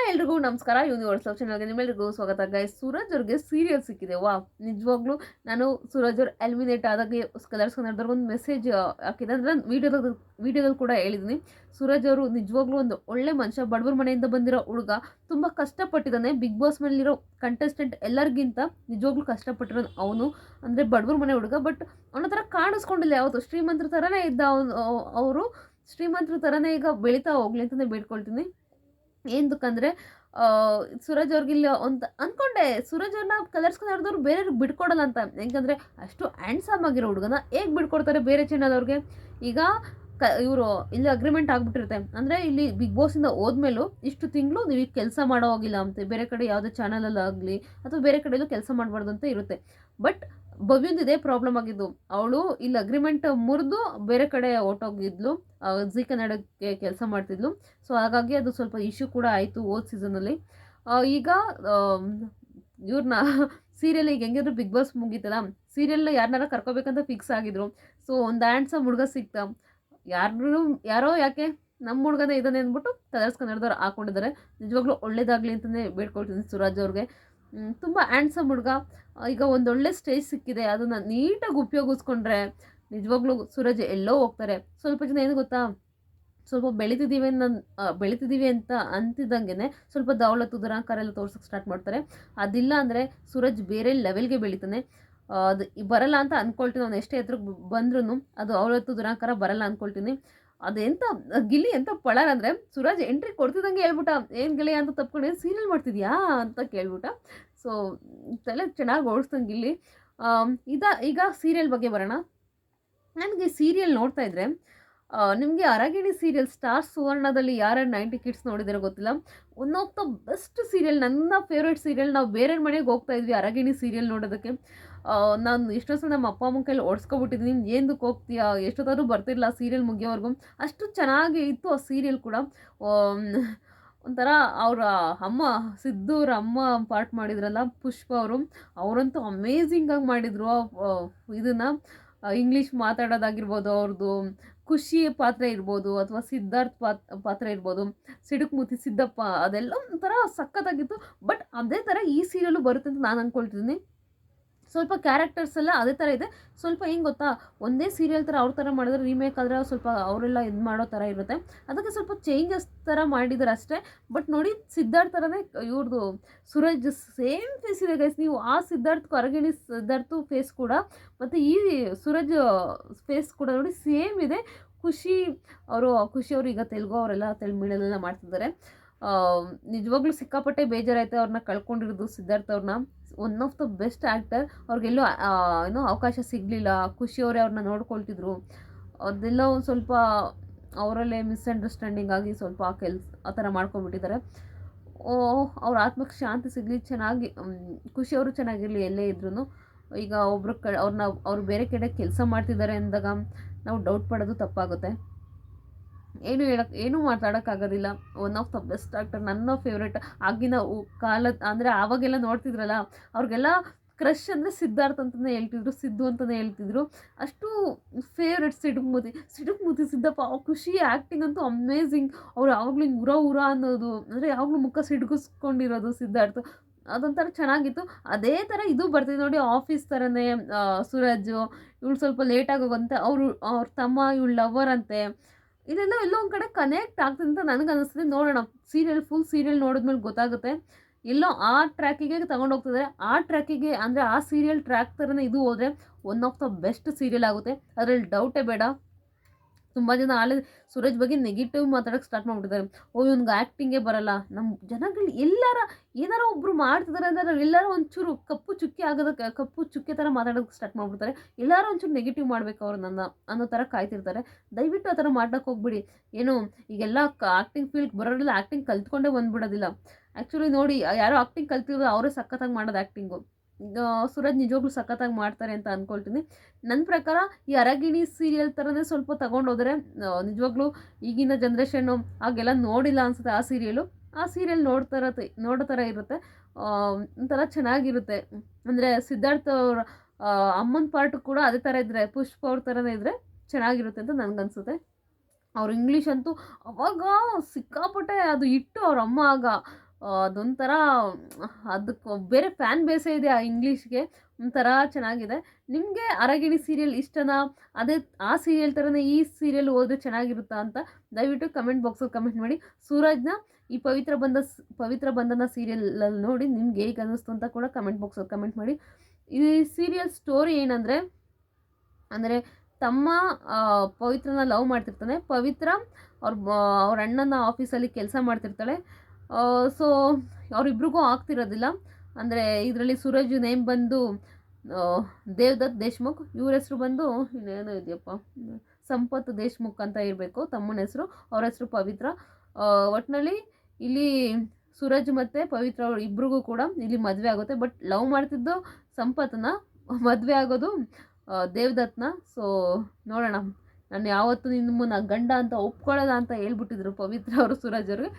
ಎಲ್ರಿಗೂ ನಮಸ್ಕಾರ. Universe love ಚಾನಲ್ಗೆ ನಿಮ್ಮೆಲ್ರಿಗೂ ಸ್ವಾಗತ ಗೈಸ್. ಸೂರಜ್ ಅವ್ರಿಗೆ ಸೀರಿಯಲ್ ಸಿಕ್ಕಿದೆ. ವಾ, ನಿಜವಾಗ್ಲೂ ನಾನು ಸೂರಜ್ ಅವ್ರು ಎಲಿಮಿನೇಟ್ ಆದಾಗೆ ಕಲರ್ಸ್ ಕನ್ನಡದವ್ರಿಗೆ ಒಂದು ಮೆಸೇಜ್ ಹಾಕಿದೆ. ಅಂದರೆ ವಿಡಿಯೋದಲ್ಲಿ ಕೂಡ ಹೇಳಿದ್ದೀನಿ. ಸೂರಜ್ ಅವರು ನಿಜವಾಗ್ಲೂ ಒಂದು ಒಳ್ಳೆ ಮನುಷ್ಯ. ಬಡವ್ರ ಮನೆಯಿಂದ ಬಂದಿರೋ ಹುಡುಗ, ತುಂಬ ಕಷ್ಟಪಟ್ಟಿದ್ದಾನೆ. ಬಿಗ್ ಬಾಸ್ ಮೇಲಿರೋ ಕಂಟೆಸ್ಟೆಂಟ್ ಎಲ್ಲರಿಗಿಂತ ನಿಜವಾಗ್ಲೂ ಕಷ್ಟಪಟ್ಟಿರೋನು ಅವನು. ಅಂದರೆ ಬಡವ್ರ ಮನೆ ಹುಡುಗ, ಬಟ್ ಅವನ ಥರ ಕಾಣಿಸ್ಕೊಂಡಿಲ್ಲ ಯಾವತ್ತು. ಶ್ರೀಮಂತರ ಥರನೇ ಇದ್ದ ಅವರು. ಶ್ರೀಮಂತರ ಥರನೇ ಈಗ ಬೆಳೀತಾ ಹೋಗ್ಲಿ ಅಂತಲೇ ಬೇಡ್ಕೊಳ್ತೀನಿ. ಏನಕ್ಕಂದರೆ ಸೂರಜ್ ಅವ್ರಿಗಿಲ್ಲ ಅಂತ ಅಂದ್ಕೊಂಡೆ. ಸೂರಜ್ ಅವ್ರನ್ನ ಕಲರ್ಸ್ ಕನ್ನಡದವ್ರು ಬೇರೆಯವ್ರಿಗೆ ಬಿಟ್ಕೊಡಲ್ಲ ಅಂತ. ಯಾಕಂದರೆ ಅಷ್ಟು ಹ್ಯಾಂಡ್ಸಮ್ ಆಗಿರೋ ಹುಡುಗನ ಹೇಗೆ ಬಿಟ್ಕೊಡ್ತಾರೆ ಬೇರೆ ಚಾನಲ್ದವ್ರಿಗೆ? ಈಗ ಇವರು ಇಲ್ಲಿ ಅಗ್ರಿಮೆಂಟ್ ಆಗಿಬಿಟ್ಟಿರುತ್ತೆ. ಅಂದರೆ ಇಲ್ಲಿ ಬಿಗ್ ಬಾಸಿಂದ ಹೋದ್ಮೇಲೂ ಇಷ್ಟು ತಿಂಗಳು ನೀವು ಈಗ ಕೆಲಸ ಮಾಡೋ ಹೋಗಿಲ್ಲ ಅಂತ, ಬೇರೆ ಕಡೆ ಯಾವುದೇ ಚಾನಲಲ್ಲಾಗಲಿ ಅಥವಾ ಬೇರೆ ಕಡೆಯಲ್ಲೂ ಕೆಲಸ ಮಾಡಬಾರ್ದು ಅಂತ ಇರುತ್ತೆ. ಬಟ್ ಭವ್ಯಂದು ಇದೇ ಪ್ರಾಬ್ಲಮ್ ಆಗಿದ್ದು. ಅವಳು ಇಲ್ಲಿ ಅಗ್ರಿಮೆಂಟ್ ಮುರಿದು ಬೇರೆ ಕಡೆ ಹೊರ್ಟೋಗಿದ್ಲು, ಜಿ ಕನ್ನಡಕ್ಕೆ ಕೆಲಸ ಮಾಡ್ತಿದ್ಲು. ಸೊ ಹಾಗಾಗಿ ಅದು ಸ್ವಲ್ಪ ಇಶ್ಯೂ ಕೂಡ ಆಯಿತು ಹೋದ ಸೀಸನಲ್ಲಿ. ಈಗ ಇವ್ರನ್ನ ಸೀರಿಯಲ್ ಈಗ ಹೆಂಗಿದ್ರು ಬಿಗ್ ಬಾಸ್ ಮುಗೀತಲ್ಲ, ಸೀರಿಯಲ್ ಯಾರನ್ನಾರ ಕರ್ಕೋಬೇಕಂತ ಫಿಕ್ಸ್ ಆಗಿದ್ರು. ಸೊ ಒಂದು ಹ್ಯಾಂಡ್ಸಮ್ ಹುಡುಗ ಸಿಕ್ತ. ಯಾರೋ ಯಾಕೆ ನಮ್ಮ ಹುಡುಗನೇ ಇದ್ದಾನೆ ಅಂದ್ಬಿಟ್ಟು ಕಲರ್ಸ್ ಕನ್ನಡದವ್ರು ಹಾಕೊಂಡಿದ್ದಾರೆ. ನಿಜವಾಗ್ಲೂ ಒಳ್ಳೇದಾಗಲಿ ಅಂತಲೇ ಬೇಡ್ಕೊಳ್ತೀನಿ ಸೂರಜ್ ಅವ್ರಿಗೆ. ತುಂಬ ಹ್ಯಾಂಡ್ಸಮ್ ಹುಡುಗ. ಈಗ ಒಂದೊಳ್ಳೆ ಸ್ಟೇಜ್ ಸಿಕ್ಕಿದೆ, ಅದನ್ನು ನೀಟಾಗಿ ಉಪಯೋಗಿಸ್ಕೊಂಡ್ರೆ ನಿಜವಾಗ್ಲೂ ಸೂರಜ್ ಎಲ್ಲೋ ಹೋಗ್ತಾರೆ. ಸ್ವಲ್ಪ ಜನ ಏನು ಗೊತ್ತಾ, ಸ್ವಲ್ಪ ಬೆಳಿತಿದ್ದೀವಿ ಅಂತ ಅಂತಿದ್ದಂಗೆ ಸ್ವಲ್ಪ ದೌಲತ್ತು ದುರಾಂಕಾರ ಎಲ್ಲ ತೋರ್ಸೋಕ್ಕೆ ಸ್ಟಾರ್ಟ್ ಮಾಡ್ತಾರೆ. ಅದಿಲ್ಲ ಅಂದರೆ ಸೂರಜ್ ಬೇರೆ ಲೆವೆಲ್ಗೆ ಬೆಳೀತಾನೆ. ಅದು ಬರಲ್ಲ ಅಂತ ಅಂದ್ಕೊಳ್ತೀನಿ. ಅವ್ನು ಎಷ್ಟೇ ಎತ್ತರಕ್ಕೆ ಬಂದ್ರೂ ಅದು ದೌಲತ್ತು ದುರಾಂಕಾರ ಬರಲ್ಲ ಅಂದ್ಕೊಳ್ತೀನಿ. ಅದೆಂತ ಗಿಲ್ಲಿ ಎಂತ ಪಳರ್ ಅಂದರೆ, ಸೂರಜ್ ಎಂಟ್ರಿ ಕೊಡ್ತಿದ್ದಂಗೆ ಹೇಳ್ಬಿಟ್ಟ, ಏನು ಗೆಳೆಯ ಅಂತ ತಪ್ಕೊಂಡು ಏನು ಸೀರಿಯಲ್ ಮಾಡ್ತಿದ್ಯಾ ಅಂತ ಕೇಳ್ಬಿಟ್ಟ. ಸೊ ತಲೆ ಚೆನ್ನಾಗಿ ಓಡಿಸ್ತಾನೆ ಗಿಲ್ಲಿ. ಈಗ ಸೀರಿಯಲ್ ಬಗ್ಗೆ ಬರೋಣ. ನನಗೆ ಸೀರಿಯಲ್ ನೋಡ್ತಾ ಇದ್ದರೆ ನಿಮಗೆ ಅರಗಿಣಿ ಸೀರಿಯಲ್ ಸ್ಟಾರ್ ಸುವರ್ಣದಲ್ಲಿ ಯಾರ್ಯಾರು 90 ಕಿಡ್ಸ್ ನೋಡಿದಾರೋ ಗೊತ್ತಿಲ್ಲ. One of the best serial, ನನ್ನ ಫೇವ್ರೇಟ್ ಸೀರಿಯಲ್. ನಾವು ಬೇರೆಯವ್ರ ಮನೆಗೆ ಹೋಗ್ತಾ ಇದ್ವಿ ಅರಗಿಣಿ ಸೀರಿಯಲ್ ನೋಡೋದಕ್ಕೆ. ನಾನು ಎಷ್ಟೋ ಸಲ ನಮ್ಮ ಅಪ್ಪ ಅಮ್ಮನ ಕೈಲಿ ಓಡಿಸ್ಕೊಬಿಟ್ಟಿದ್ದೀನಿ. ಏನಕ್ಕೆ ಹೋಗ್ತೀಯಾ, ಎಷ್ಟೊತ್ತಾದರೂ ಬರ್ತಿರಲಿಲ್ಲ ಸೀರಿಯಲ್ ಮುಗಿಯೋವರೆಗೂ. ಅಷ್ಟು ಚೆನ್ನಾಗಿ ಇತ್ತು ಆ ಸೀರಿಯಲ್ ಕೂಡ. ಒಂಥರ ಅವರ ಅಮ್ಮ, ಸಿದ್ದೂರ ಅಮ್ಮ ಪಾರ್ಟ್ ಮಾಡಿದ್ರಲ್ಲ ಪುಷ್ಪ ಅವರು, ಅವರಂತೂ ಅಮೇಝಿಂಗಾಗಿ ಮಾಡಿದರು ಇದನ್ನು. ಇಂಗ್ಲೀಷ್ ಮಾತಾಡೋದಾಗಿರ್ಬೋದು, ಅವ್ರದ್ದು ಖುಷಿ ಪಾತ್ರ ಇರ್ಬೋದು, ಅಥವಾ ಸಿದ್ಧಾರ್ಥ್ ಪಾತ್ರ ಇರ್ಬೋದು, ಸಿಡುಕ್ಮುತಿ ಸಿದ್ದಪ್ಪ, ಅದೆಲ್ಲ ಒಂಥರ ಸಖತ್ತಾಗಿತ್ತು. ಬಟ್ ಅದೇ ಥರ ಈ ಸೀರಿಯಲ್ಲು ಬರುತ್ತೆ ಅಂತ ನಾನು ಅಂದ್ಕೊಳ್ತಿದ್ದೀನಿ. ಸ್ವಲ್ಪ ಕ್ಯಾರೆಕ್ಟರ್ಸ್ ಎಲ್ಲ ಅದೇ ಥರ ಇದೆ. ಸ್ವಲ್ಪ ಹೆಂಗೆ ಗೊತ್ತಾ, ಒಂದೇ ಸೀರಿಯಲ್ ಥರ ಅವ್ರ ಥರ ಮಾಡಿದ್ರೆ ರೀಮೇಕ್ ಆದರೆ ಸ್ವಲ್ಪ ಅವರೆಲ್ಲ ಇದು ಮಾಡೋ ಥರ ಇರುತ್ತೆ. ಅದಕ್ಕೆ ಸ್ವಲ್ಪ ಚೇಂಜಸ್ ಥರ ಮಾಡಿದ್ದಾರೆ ಅಷ್ಟೇ. ಬಟ್ ನೋಡಿ, ಸಿದ್ಧಾರ್ಥ್ ಥರನೇ ಇವ್ರದ್ದು ಸೂರಜ್ ಸೇಮ್ ಫೇಸ್ ಇದೆ ಗೈಸ್. ನೀವು ಆ ಸಿದ್ಧಾರ್ಥ್ ಅರಗಿಣಿ ಸಿದ್ಧಾರ್ಥ್ ಫೇಸ್ ಕೂಡ ಮತ್ತು ಈ ಸೂರಜ್ ಫೇಸ್ ಕೂಡ ನೋಡಿ ಸೇಮ್ ಇದೆ. ಖುಷಿ ಅವರು ಈಗ ತೆಲುಗು, ಅವರೆಲ್ಲ ತೆಲುಗು ಮೀಡಿಯಲ್ಲೆಲ್ಲ ಮಾಡ್ತಿದ್ದಾರೆ. ನಿಜವಾಗ್ಲೂ ಸಿಕ್ಕಾಪಟ್ಟೆ ಬೇಜಾರಾಯಿತು ಅವ್ರನ್ನ ಕಳ್ಕೊಂಡಿರೋದು, ಸಿದ್ಧಾರ್ಥ್ ಅವ್ರನ್ನ. One of the best actor. ಅವ್ರಿಗೆಲ್ಲೂ ಏನೋ ಅವಕಾಶ ಸಿಗಲಿಲ್ಲ. ಖುಷಿಯವರೇ ಅವ್ರನ್ನ ನೋಡ್ಕೊಳ್ತಿದ್ರು. ಅದೆಲ್ಲ ಒಂದು ಸ್ವಲ್ಪ ಅವರಲ್ಲೇ ಮಿಸ್ಅಂಡರ್ಸ್ಟ್ಯಾಂಡಿಂಗ್ ಆಗಿ ಸ್ವಲ್ಪ ಆ ಥರ ಮಾಡ್ಕೊಂಡ್ಬಿಟ್ಟಿದ್ದಾರೆ. ಅವ್ರ ಆತ್ಮಕ್ಕೆ ಶಾಂತಿ ಸಿಗಲಿ, ಚೆನ್ನಾಗಿ ಖುಷಿಯವರು ಚೆನ್ನಾಗಿರಲಿ ಎಲ್ಲೇ ಇದ್ರೂ. ಈಗ ಅವ್ರು ಬೇರೆ ಕಡೆ ಕೆಲಸ ಮಾಡ್ತಿದ್ದಾರೆ ಅಂದಾಗ ನಾವು ಡೌಟ್ ಪಡೋದು ತಪ್ಪಾಗುತ್ತೆ. ಏನೂ ಮಾತಾಡೋಕ್ಕಾಗೋದಿಲ್ಲ. One of the best actor, ನನ್ನ ಫೇವ್ರೇಟ್. ಆಗಿನ ಕಾಲದ ಅಂದರೆ ಆವಾಗೆಲ್ಲ ನೋಡ್ತಿದ್ರಲ್ಲ, ಅವ್ರಿಗೆಲ್ಲ ಕ್ರಶ್ ಅಂದರೆ ಸಿದ್ಧಾರ್ಥ್ ಅಂತಲೇ ಹೇಳ್ತಿದ್ರು, ಸಿದ್ದು ಅಂತಲೇ ಹೇಳ್ತಿದ್ರು. ಅಷ್ಟು ಫೇವ್ರೇಟ್ ಸಿಡುಕ್ಮುತಿ ಸಿದ್ದಪ್ಪ. ಖುಷಿ ಆ್ಯಕ್ಟಿಂಗ್ ಅಂತೂ ಅಮೇಝಿಂಗ್. ಅವ್ರು ಯಾವಾಗಲೂ ಹಿಂಗೆ ಉರ ಅನ್ನೋದು, ಅಂದರೆ ಯಾವಾಗಲೂ ಮುಖ ಸಿಡುಗಿಸ್ಕೊಂಡಿರೋದು ಸಿದ್ಧಾರ್ಥ್. ಅದೊಂಥರ ಚೆನ್ನಾಗಿತ್ತು. ಅದೇ ಥರ ಇದು ಬರ್ತಿದೆ ನೋಡಿ, ಆಫೀಸ್ ಥರನೇ. ಸೂರಜ್ ಇವಳು ಸ್ವಲ್ಪ ಲೇಟಾಗಿ ಹೋಗಂತೆ, ಅವ್ರ ತಮ್ಮ ಇವಳು ಲವರ್ ಅಂತೆ. ಇದೆಲ್ಲ ಎಲ್ಲೋ ಒಂದು ಕಡೆ ಕನೆಕ್ಟ್ ಆಗ್ತದೆ ಅಂತ ನನಗೆ ಅನ್ನಿಸ್ತದೆ. ನೋಡೋಣ, ಫುಲ್ ಸೀರಿಯಲ್ ನೋಡಿದ್ಮೇಲೆ ಗೊತ್ತಾಗುತ್ತೆ. ಎಲ್ಲೋ ಆ ಟ್ರ್ಯಾಕಿಗೆ ತಗೊಂಡೋಗ್ತಿದ್ದಾರೆ. ಆ ಟ್ರ್ಯಾಕಿಗೆ ಅಂದರೆ ಆ ಸೀರಿಯಲ್ ಟ್ರ್ಯಾಕ್ ಥರನೇ ಇದು ಹೋದರೆ one of the best serial ಆಗುತ್ತೆ, ಅದರಲ್ಲಿ ಡೌಟೇ ಬೇಡ. ತುಂಬ ಜನ ಆಲ್ರೆಡಿ ಸೂರಜ್ ಬಗ್ಗೆ ನೆಗೆಟಿವ್ ಮಾತಾಡೋಕ್ಕೆ ಸ್ಟಾರ್ಟ್ ಮಾಡಿಬಿಟ್ಟಿದ್ದಾರೆ. ಇವ್ನಿಗೆ ಆ್ಯಕ್ಟಿಂಗೇ ಬರಲ್ಲ. ನಮ್ಮ ಜನಗಳು ಏನಾರ ಒಬ್ಬರು ಮಾಡ್ತಿದ್ದಾರೆ ಅಂದರೆ ಎಲ್ಲರೂ ಒಂಚೂರು ಕಪ್ಪು ಚುಕ್ಕೆ ಥರ ಮಾತಾಡೋಕ್ಕೆ ಸ್ಟಾರ್ಟ್ ಮಾಡಿಬಿಡ್ತಾರೆ. ಎಲ್ಲರೂ ಒಂಚೂರು ನೆಗೆಟಿವ್ ಮಾಡಬೇಕು ಅವ್ರನ್ನ ಅನ್ನೋ ಥರ ಕಾಯ್ತಿರ್ತಾರೆ. ದಯವಿಟ್ಟು ಆ ಥರ ಮಾಡೋಕ್ಕೆ ಹೋಗ್ಬಿಡಿ. ಏನು ಈಗೆಲ್ಲ ಆ್ಯಕ್ಟಿಂಗ್ ಫೀಲ್ಡ್ ಬರೋರೆಲ್ಲ ಆ್ಯಕ್ಟಿಂಗ್ ಕಲ್ತ್ಕೊಂಡೇ ಬಂದುಬಿಡೋದಿಲ್ಲ. ಆ್ಯಕ್ಚುಲಿ ನೋಡಿ, ಯಾರೋ ಆ್ಯಕ್ಟಿಂಗ್ ಕಲ್ತಿರೋದು ಅವರೇ ಸಖತ್ತಾಗಿ ಮಾಡೋದು ಆ್ಯಕ್ಟಿಂಗು. ಸೂರಜ್ ನಿಜವಾಗ್ಲೂ ಸಖತ್ತಾಗಿ ಮಾಡ್ತಾರೆ ಅಂತ ಅಂದ್ಕೊಳ್ತೀನಿ. ನನ್ನ ಪ್ರಕಾರ ಈ ಅರಗಿಣಿ ಸೀರಿಯಲ್ ಥರನೇ ಸ್ವಲ್ಪ ತಗೊಂಡೋದ್ರೆ ನಿಜವಾಗ್ಲೂ ಈಗಿನ ಜನ್ರೇಷನ್ನು ಹಾಗೆಲ್ಲ ನೋಡಿಲ್ಲ ಅನಿಸುತ್ತೆ ಆ ಸೀರಿಯಲ್ ನೋಡೋ ಥರ ಇರುತ್ತೆ. ಒಂಥರ ಚೆನ್ನಾಗಿರುತ್ತೆ. ಅಂದರೆ ಸಿದ್ಧಾರ್ಥ್ ಅವ್ರ ಅಮ್ಮನ ಪಾರ್ಟು ಕೂಡ ಅದೇ ಥರ ಇದ್ದರೆ, ಪುಷ್ಪ ಅವ್ರ ಥರನೇ ಇದ್ದರೆ ಚೆನ್ನಾಗಿರುತ್ತೆ ಅಂತ ನನಗನ್ಸುತ್ತೆ. ಅವ್ರ ಇಂಗ್ಲೀಷ್ ಅಂತೂ ಅವಾಗ ಸಿಕ್ಕಾಪಟ್ಟೆ ಅದು ಇಟ್ಟು ಅವ್ರ ಅಮ್ಮ ಆಗ ಅದೊಂಥರ ಅದಕ್ಕೆ ಬೇರೆ ಫ್ಯಾನ್ ಬೇಸೇ ಇದೆ ಆ ಇಂಗ್ಲೀಷ್ಗೆ. ಒಂಥರ ಚೆನ್ನಾಗಿದೆ. ನಿಮಗೆ ಅರಗಿಣಿ ಸೀರಿಯಲ್ ಇಷ್ಟನಾ? ಅದೇ ಆ ಸೀರಿಯಲ್ ಥರನೇ ಈ ಸೀರಿಯಲ್ ಹೋದ್ರೆ ಚೆನ್ನಾಗಿರುತ್ತಾ ಅಂತ ದಯವಿಟ್ಟು ಕಮೆಂಟ್ ಬಾಕ್ಸಲ್ಲಿ ಕಮೆಂಟ್ ಮಾಡಿ. ಸೂರಜ್‌ನ ಈ ಪವಿತ್ರ ಬಂಧನ ಸೀರಿಯಲಲ್ಲಿ ನೋಡಿ ನಿಮ್ಗೆ ಹೇಗೆ ಅನ್ನಿಸ್ತು ಅಂತ ಕೂಡ ಕಮೆಂಟ್ ಬಾಕ್ಸಲ್ಲಿ ಕಮೆಂಟ್ ಮಾಡಿ. ಈ ಸೀರಿಯಲ್ ಸ್ಟೋರಿ ಏನಂದರೆ ತಮ್ಮ ಪವಿತ್ರನ ಲವ್ ಮಾಡ್ತಿರ್ತಾನೆ. ಪವಿತ್ರ ಅವ್ರ ಅಣ್ಣನ ಆಫೀಸಲ್ಲಿ ಕೆಲಸ ಮಾಡ್ತಿರ್ತಾಳೆ. ಸೊ ಅವರಿಬ್ರಿಗೂ ಆಗ್ತಿರೋದಿಲ್ಲ. ಅಂದರೆ ಇದರಲ್ಲಿ ಸೂರಜ್ ನೇಮ್ ಬಂದು ದೇವದತ್ ದೇಶ್ಮುಖ್, ಇವ್ರ ಹೆಸರು ಬಂದು ಇನ್ನೇನೋ ಇದೆಯಪ್ಪ, ಸಂಪತ್ ದೇಶ್ಮುಖ್ ಅಂತ ಇರಬೇಕು ತಮ್ಮನ ಹೆಸರು. ಅವ್ರ ಹೆಸರು ಪವಿತ್ರ. ಒಟ್ಟಿನಲ್ಲಿ ಇಲ್ಲಿ ಸೂರಜ್ ಮತ್ತು ಪವಿತ್ರ ಅವ್ರು ಇಬ್ರಿಗೂ ಕೂಡ ಇಲ್ಲಿ ಮದುವೆ ಆಗುತ್ತೆ. ಬಟ್ ಲವ್ ಮಾಡ್ತಿದ್ದು ಸಂಪತ್ನ, ಮದುವೆ ಆಗೋದು ದೇವದತ್ನ. ಸೊ ನೋಡೋಣ, ನಾನು ಯಾವತ್ತೂ ನಿಮ್ಮನ್ನ ಗಂಡ ಅಂತ ಒಪ್ಕೊಳ್ಳೋದ ಅಂತ ಹೇಳ್ಬಿಟ್ಟಿದ್ರು ಪವಿತ್ರ ಅವರು ಸೂರಜ್ ಅವ್ರಿಗೆ.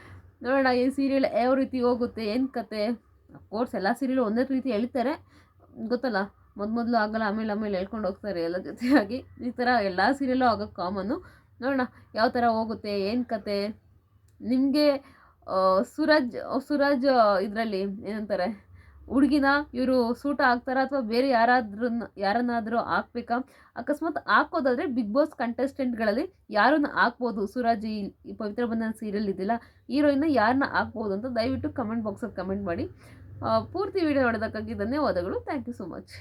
ನೋಡೋಣ ಈ ಸೀರಿಯಲ್ ಯಾವ ರೀತಿ ಹೋಗುತ್ತೆ, ಏನು ಕತೆ. ಅಫ್ಕೋರ್ಸ್ ಎಲ್ಲ ಸೀರಿಯಲ್ ಒಂದೇ ರೀತಿ ಹೇಳ್ತಾರೆ, ಗೊತ್ತಲ್ಲ, ಮೊದಲು ಆಗಲ್ಲ, ಆಮೇಲೆ ಹೇಳ್ಕೊಂಡು ಹೋಗ್ತಾರೆ ಎಲ್ಲ ಜೊತೆಯಾಗಿ. ಈ ಥರ ಎಲ್ಲ ಸೀರಿಯಲ್ಲು ಆಗೋಕ್ಕೆ ಕಾಮನ್ನು. ನೋಡೋಣ ಯಾವ ಥರ ಹೋಗುತ್ತೆ, ಏನು ಕತೆ. ನಿಮಗೆ ಸೂರಜ್ ಇದರಲ್ಲಿ ಏನಂತಾರೆ, ಹುಡುಗಿನ ಇವರು ಸೂಟ ಆಗ್ತಾರಾ ಅಥವಾ ಬೇರೆ ಯಾರನ್ನಾದರೂ ಹಾಕ್ಬೇಕಾ? ಅಕಸ್ಮಾತ್ ಹಾಕೋದಾದರೆ ಬಿಗ್ ಬಾಸ್ ಕಂಟೆಸ್ಟೆಂಟ್ಗಳಲ್ಲಿ ಯಾರನ್ನ ಹಾಕ್ಬೋದು? ಸೂರಜ್ ಈ ಪವಿತ್ರ ಬಂಧನ ಸೀರಿಯಲ್ ಇದೆಯಲ್ಲ, ಹೀರೋಯಿನ್ನ ಯಾರನ್ನ ಹಾಕ್ಬೋದು ಅಂತ ದಯವಿಟ್ಟು ಕಮೆಂಟ್ ಬಾಕ್ಸಲ್ಲಿ ಕಮೆಂಟ್ ಮಾಡಿ. ಪೂರ್ತಿ ವಿಡಿಯೋ ನೋಡೋದಕ್ಕಾಗಿ ಧನ್ಯವಾದಗಳು. Thank you so much.